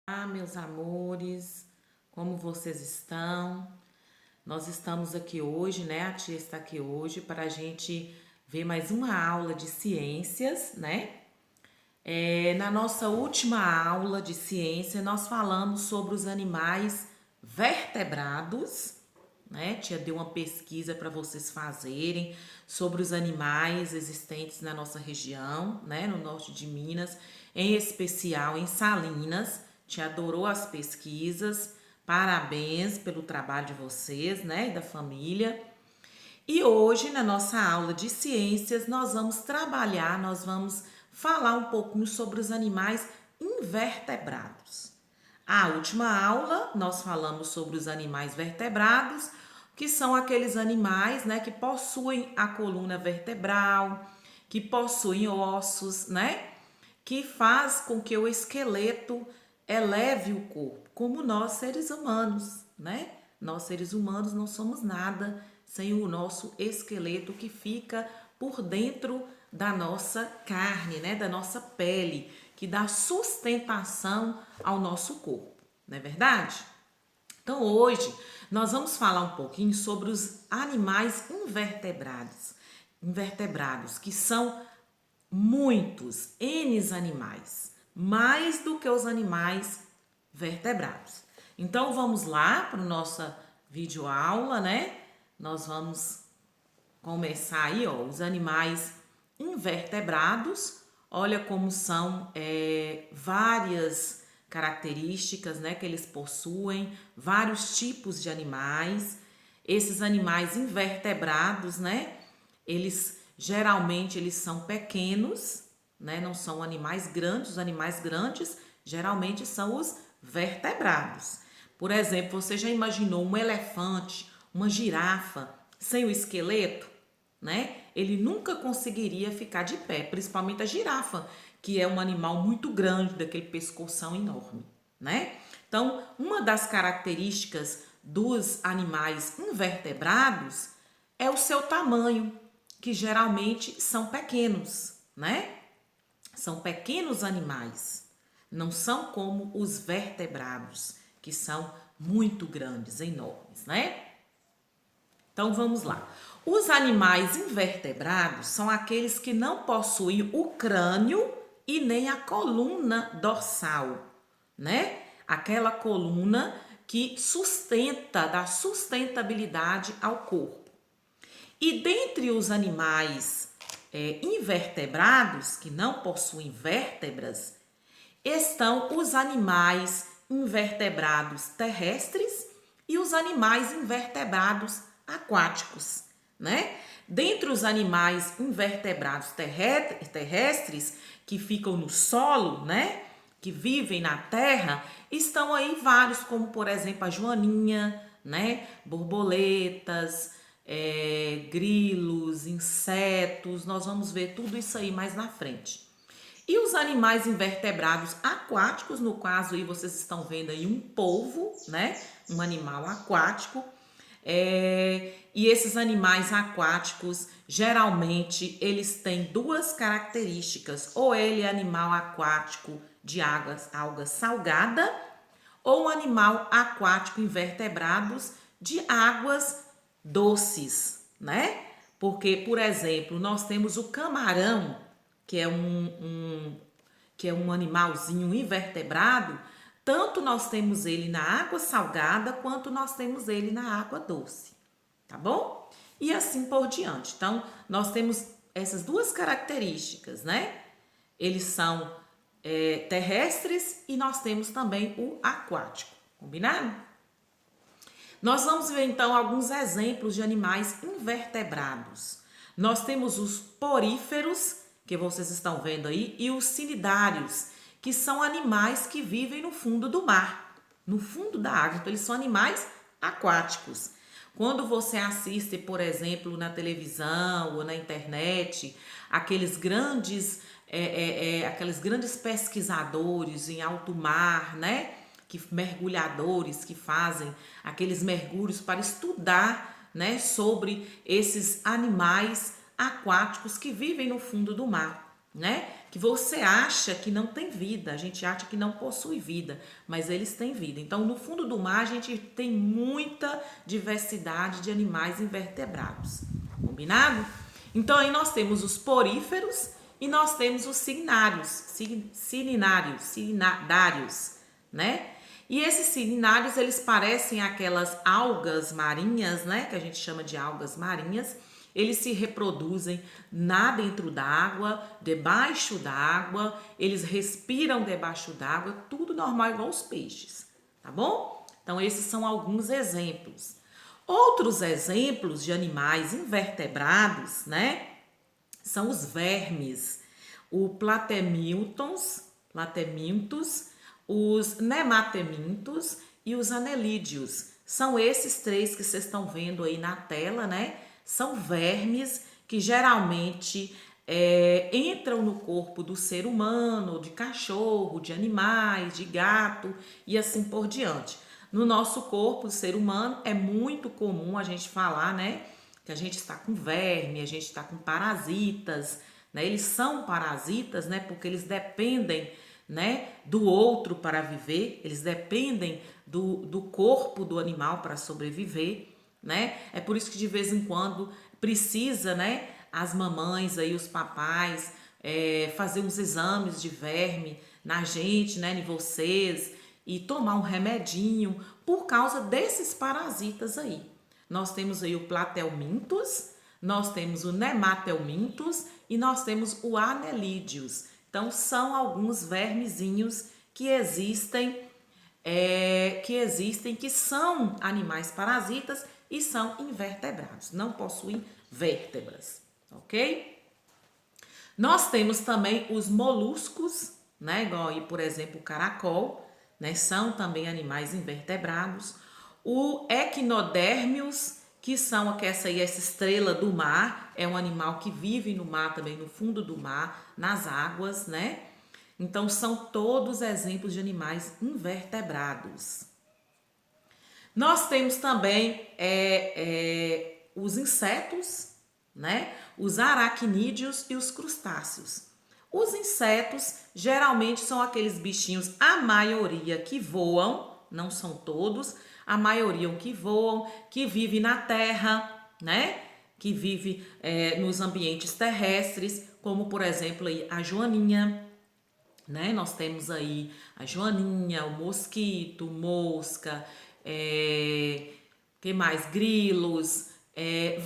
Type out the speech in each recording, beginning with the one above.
Meus amores, como vocês estão? Nós estamos aqui hoje, né? A tia está aqui hoje para a gente ver mais uma aula de ciências, né? Na nossa última aula de ciência, nós falamos sobre os animais vertebrados, né? Tia deu uma pesquisa para vocês fazerem sobre os animais existentes na nossa região, né? No norte de Minas, em especial em Salinas. Tia adorou as pesquisas. Parabéns pelo trabalho de vocês, né? E da família. E hoje, na nossa aula de ciências, nós vamos falar um pouquinho sobre os animais invertebrados. A última aula, nós falamos sobre os animais vertebrados, que são aqueles animais, né, que possuem a coluna vertebral, que possuem ossos, né, que faz com que o esqueleto eleve o corpo, como nós seres humanos, né? Nós seres humanos não somos nada sem o nosso esqueleto que fica por dentro da nossa carne, né? Da nossa pele, que dá sustentação ao nosso corpo, não é verdade? Então hoje nós vamos falar um pouquinho sobre os animais invertebrados, que são muitos, N animais, mais do que os animais vertebrados. Então vamos lá para a nossa videoaula, né? Nós vamos começar aí, ó, os animais invertebrados. Olha como são várias características, né, que eles possuem, vários tipos de animais. Esses animais invertebrados, né, geralmente eles são pequenos, né, não são animais grandes. Os animais grandes geralmente são os vertebrados. Por exemplo, você já imaginou um elefante, uma girafa sem o esqueleto, né? Ele nunca conseguiria ficar de pé, principalmente a girafa, que é um animal muito grande, daquele pescoção enorme, né? Então, uma das características dos animais invertebrados é o seu tamanho, que geralmente são pequenos, né? São pequenos animais, não são como os vertebrados, que são muito grandes, enormes, né? Então vamos lá. Os animais invertebrados são aqueles que não possuem o crânio e nem a coluna dorsal, né? Aquela coluna que dá sustentabilidade ao corpo. E dentre os animais invertebrados, que não possuem vértebras, estão os animais invertebrados terrestres e os animais invertebrados aquáticos, né? Dentre os animais invertebrados terrestres que ficam no solo, né? Que vivem na terra, estão aí vários, como por exemplo a joaninha, né? Borboletas, grilos, insetos. Nós vamos ver tudo isso aí mais na frente. E os animais invertebrados aquáticos, no caso aí vocês estão vendo aí um polvo, né? Um animal aquático. E esses animais aquáticos, geralmente, eles têm duas características. Ou ele é animal aquático de alga salgada, ou um animal aquático invertebrados de águas doces, né? Porque, por exemplo, nós temos o camarão, que é um animalzinho invertebrado. Tanto nós temos ele na água salgada, quanto nós temos ele na água doce, tá bom? E assim por diante. Então, nós temos essas duas características, né? Eles são terrestres e nós temos também o aquático, combinado? Nós vamos ver então alguns exemplos de animais invertebrados. Nós temos os poríferos, que vocês estão vendo aí, e os cnidários, que são animais que vivem no fundo do mar, no fundo da água. Então, eles são animais aquáticos. Quando você assiste, por exemplo, na televisão ou na internet, aqueles grandes pesquisadores em alto mar, né? Mergulhadores que fazem aqueles mergulhos para estudar, né, sobre esses animais aquáticos que vivem no fundo do mar, né? Que você acha que não tem vida, a gente acha que não possui vida, mas eles têm vida. Então, no fundo do mar, a gente tem muita diversidade de animais invertebrados. Combinado? Então, aí nós temos os poríferos e nós temos os sirinários, né? E esses sirinários, eles parecem aquelas algas marinhas, né? Que a gente chama de algas marinhas. Eles se reproduzem dentro d'água, debaixo d'água, eles respiram debaixo d'água, tudo normal igual os peixes, tá bom? Então, esses são alguns exemplos. Outros exemplos de animais invertebrados, né? São os vermes, o platemintos, os nematemintos e os anelídeos. São esses três que vocês estão vendo aí na tela, né? São vermes que geralmente entram no corpo do ser humano, de cachorro, de animais, de gato e assim por diante. No nosso corpo, o ser humano, é muito comum a gente falar, né? Que a gente está com verme, a gente está com parasitas, né? Eles são parasitas, né? Porque eles dependem, né, do outro para viver, eles dependem do corpo do animal para sobreviver, né? É por isso que de vez em quando precisa, né, as mamães aí, os papais, fazer uns exames de verme na gente, né, em vocês, e tomar um remedinho por causa desses parasitas aí. Nós temos aí o platelmintos, nós temos o nematelmintos e nós temos o anelídeos. Então, são alguns vermezinhos que existem, que são animais parasitas e são invertebrados, não possuem vértebras, ok? Nós temos também os moluscos, né? Igual aí, por exemplo, o caracol, né? São também animais invertebrados. O equinodérmios, essa estrela do mar, é um animal que vive no mar também, no fundo do mar, nas águas, né? Então, são todos exemplos de animais invertebrados. Nós temos também os insetos, né? Os aracnídeos e os crustáceos. Os insetos geralmente são aqueles bichinhos, a maioria que voam, não são todos, a maioria que voam, que vive na terra, né? Que vive nos ambientes terrestres, como por exemplo aí a joaninha, né? Nós temos aí a joaninha, o mosquito, mosca, que mais? Grilos,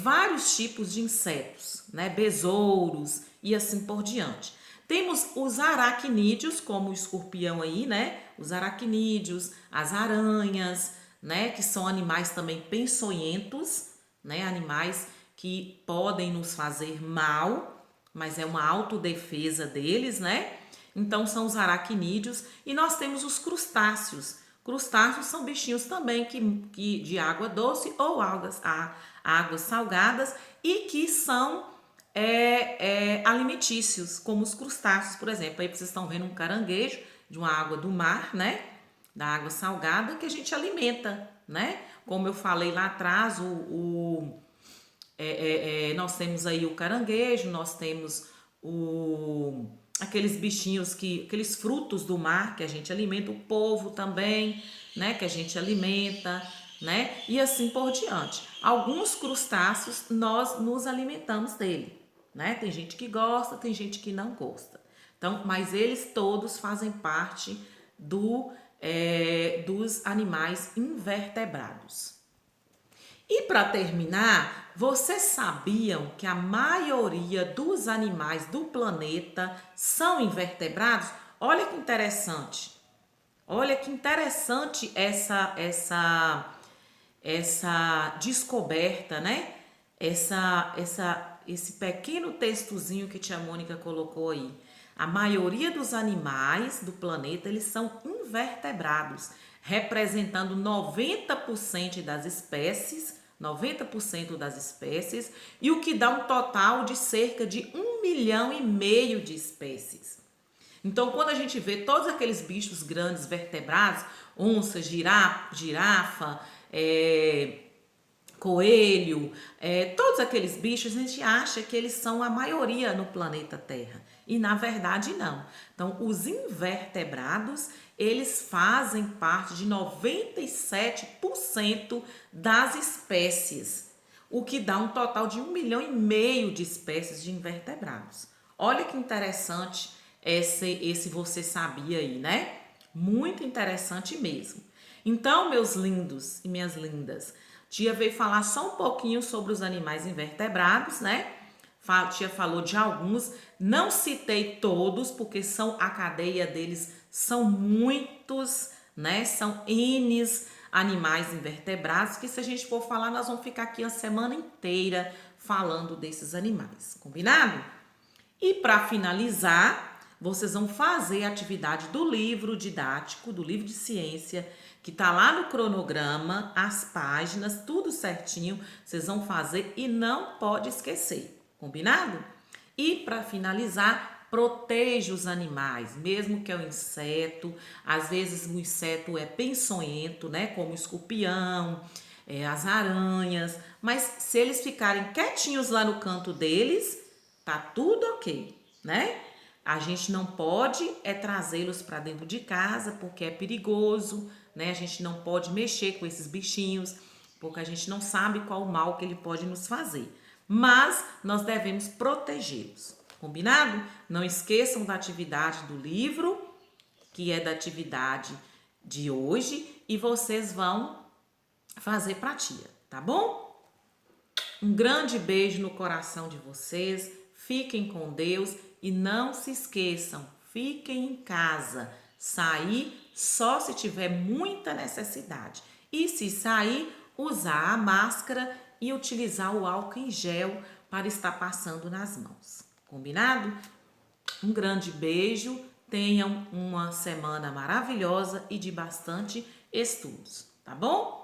vários tipos de insetos, né? Besouros e assim por diante. Temos os aracnídeos, como o escorpião aí, né? Os aracnídeos, as aranhas, né? Que são animais também peçonhentos, né? Animais que podem nos fazer mal, mas é uma autodefesa deles, né? Então são os aracnídeos e nós temos os crustáceos. Crustáceos são bichinhos também que de água doce ou águas salgadas e que são alimentícios, como os crustáceos, por exemplo. Aí vocês estão vendo um caranguejo de uma água do mar, né? Da água salgada que a gente alimenta, né? Como eu falei lá atrás, nós temos aí o caranguejo, nós temos aqueles bichinhos aqueles frutos do mar que a gente alimenta, o polvo também, né? Que a gente alimenta, né? E assim por diante. Alguns crustáceos nós nos alimentamos dele, né? Tem gente que gosta, tem gente que não gosta. Então, mas eles todos fazem parte dos animais invertebrados. E para terminar, vocês sabiam que a maioria dos animais do planeta são invertebrados? Olha que interessante. Olha que interessante essa descoberta, né? Esse pequeno textozinho que tia Mônica colocou aí. A maioria dos animais do planeta, eles são invertebrados, representando 90% das espécies, e o que dá um total de cerca de 1,5 milhão de espécies. Então, quando a gente vê todos aqueles bichos grandes vertebrados, onça, girafa, coelho, todos aqueles bichos, a gente acha que eles são a maioria no planeta Terra. E na verdade não. Então, os invertebrados, eles fazem parte de 97% das espécies, o que dá um total de 1,5 milhão de espécies de invertebrados. Olha que interessante esse você sabia aí, né? Muito interessante mesmo. Então, meus lindos e minhas lindas, tia veio falar só um pouquinho sobre os animais invertebrados, né? Tia falou de alguns, não citei todos, porque a cadeia deles são muitos, né? São N animais invertebrados, que se a gente for falar, nós vamos ficar aqui a semana inteira falando desses animais, combinado? E para finalizar, vocês vão fazer a atividade do livro didático, do livro de ciência, que tá lá no cronograma, as páginas, tudo certinho. Vocês vão fazer e não pode esquecer, combinado? E para finalizar, proteja os animais, mesmo que é um inseto. Às vezes o inseto é peçonhento, né? Como o escorpião, as aranhas. Mas se eles ficarem quietinhos lá no canto deles, tá tudo ok, né? A gente não pode trazê-los para dentro de casa porque é perigoso, né? A gente não pode mexer com esses bichinhos porque a gente não sabe qual o mal que ele pode nos fazer. Mas nós devemos protegê-los, combinado? Não esqueçam da atividade do livro, que é da atividade de hoje, e vocês vão fazer para a tia, tá bom? Um grande beijo no coração de vocês. Fiquem com Deus e não se esqueçam, fiquem em casa. Sair só se tiver muita necessidade. E se sair, usar a máscara e utilizar o álcool em gel para estar passando nas mãos. Combinado? Um grande beijo. Tenham uma semana maravilhosa e de bastante estudos, tá bom?